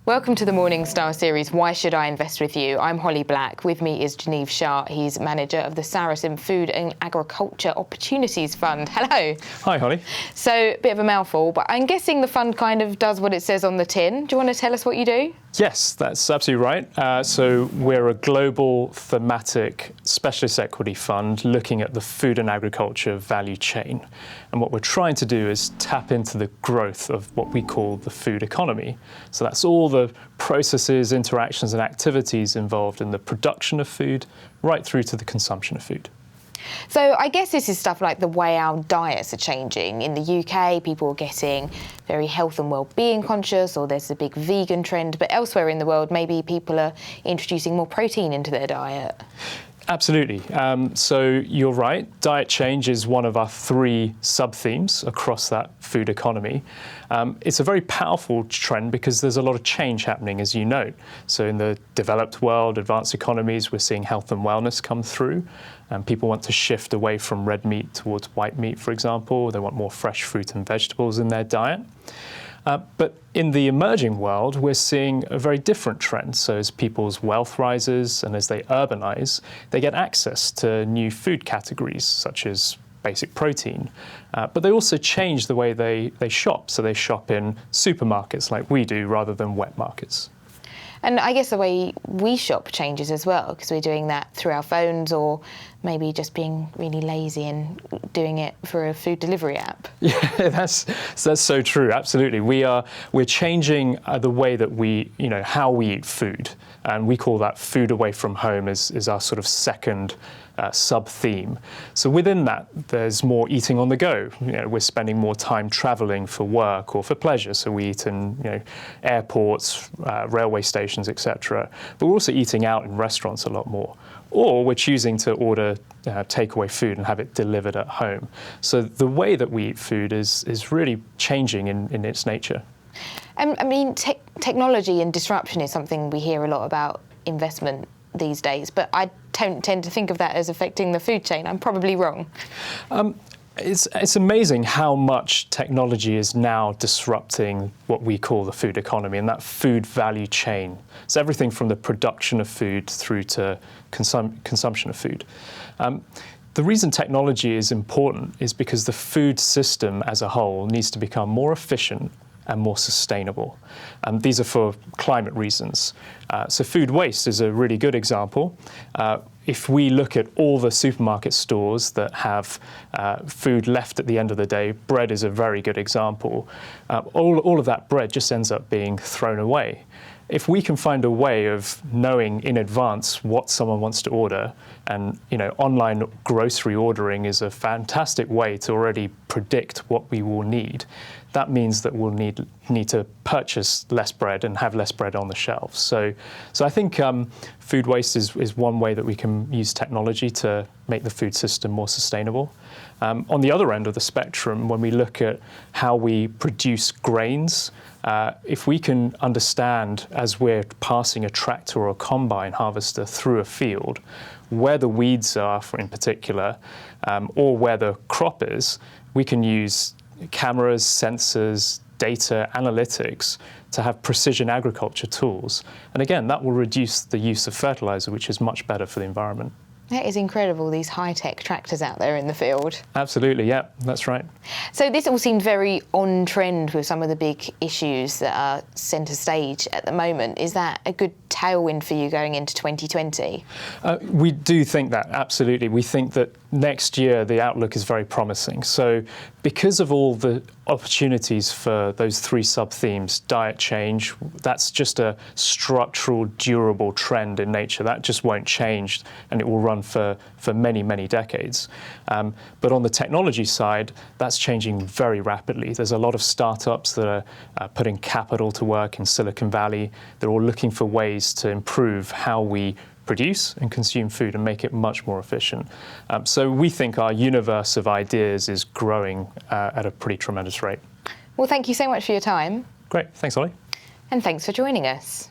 Welcome to the Morningstar series, Why Should I Invest With You? I'm Holly Black. With me is Jeneiv Shah. He's manager of the Sarasin Food and Agriculture Opportunities Fund. Hello. Hi, Holly. So, a bit of a mouthful, but I'm guessing the fund kind of does what it says on the tin. Do you want to tell us what you do? Yes, that's absolutely right. So we're a global thematic specialist equity fund looking at the food and agriculture value chain. And what we're trying to do is tap into the growth of what we call the food economy. So that's all the processes, interactions and activities involved in the production of food right through to the consumption of food. So I guess this is stuff like the way our diets are changing. In the UK, people are getting very health and well-being conscious, or there's a big vegan trend, but elsewhere in the world, maybe people are introducing more protein into their diet. Absolutely. So you're right. Diet change is one of our three sub-themes across that food economy. It's a very powerful trend because there's a lot of change happening, as you note. So in the developed world, advanced economies, we're seeing health and wellness come through. People want to shift away from red meat towards white meat, for example. They want more fresh fruit and vegetables in their diet. But in the emerging world, we're seeing a very different trend. So as people's wealth rises and as they urbanize, they get access to new food categories, such as basic protein. But they also change the way they shop. So they shop in supermarkets like we do rather than wet markets. And I guess the way we shop changes as well, because we're doing that through our phones or maybe just being really lazy and doing it for a food delivery app. Yeah, that's so true. Absolutely. We're changing the way that how we eat food. And we call that food away from home is our sort of second sub-theme. So within that, there's more eating on the go. We're spending more time traveling for work or for pleasure. So we eat in airports, railway stations, etc. But we're also eating out in restaurants a lot more. Or we're choosing to order takeaway food and have it delivered at home. So the way that we eat food is really changing in its nature. I mean, technology and disruption is something we hear a lot about investment these days, but I don't tend to think of that as affecting the food chain. I'm probably wrong. It's amazing how much technology is now disrupting what we call the food economy and that food value chain. It's everything from the production of food through to consumption of food. The reason technology is important is because the food system as a whole needs to become more efficient and more sustainable. These are for climate reasons. So food waste is a really good example. If we look at all the supermarket stores that have food left at the end of the day, bread is a very good example. All of that bread just ends up being thrown away. If we can find a way of knowing in advance what someone wants to order, and online grocery ordering is a fantastic way to already predict what we will need, that means that we'll need to purchase less bread and have less bread on the shelves. So I think food waste is one way that we can use technology to make the food system more sustainable. On the other end of the spectrum, when we look at how we produce grains, if we can understand as we're passing a tractor or a combine harvester through a field, where the weeds are in particular, or where the crop is, we can use cameras, sensors, data, analytics to have precision agriculture tools. And again, that will reduce the use of fertilizer, which is much better for the environment. That is incredible, these high-tech tractors out there in the field. Absolutely, yeah, that's right. So this all seemed very on trend with some of the big issues that are centre stage at the moment. Is that a good tailwind for you going into 2020? We do think that, absolutely. We think that next year the outlook is very promising. So because of all the opportunities for those three sub-themes, diet change, that's just a structural, durable trend in nature. That just won't change, and it will run for many, many decades. But on the technology side, that's changing very rapidly. There's a lot of startups that are putting capital to work in Silicon Valley. They're all looking for ways to improve how we produce and consume food and make it much more efficient. So we think our universe of ideas is growing at a pretty tremendous rate. Well, thank you so much for your time. Great. Thanks, Ollie. And thanks for joining us.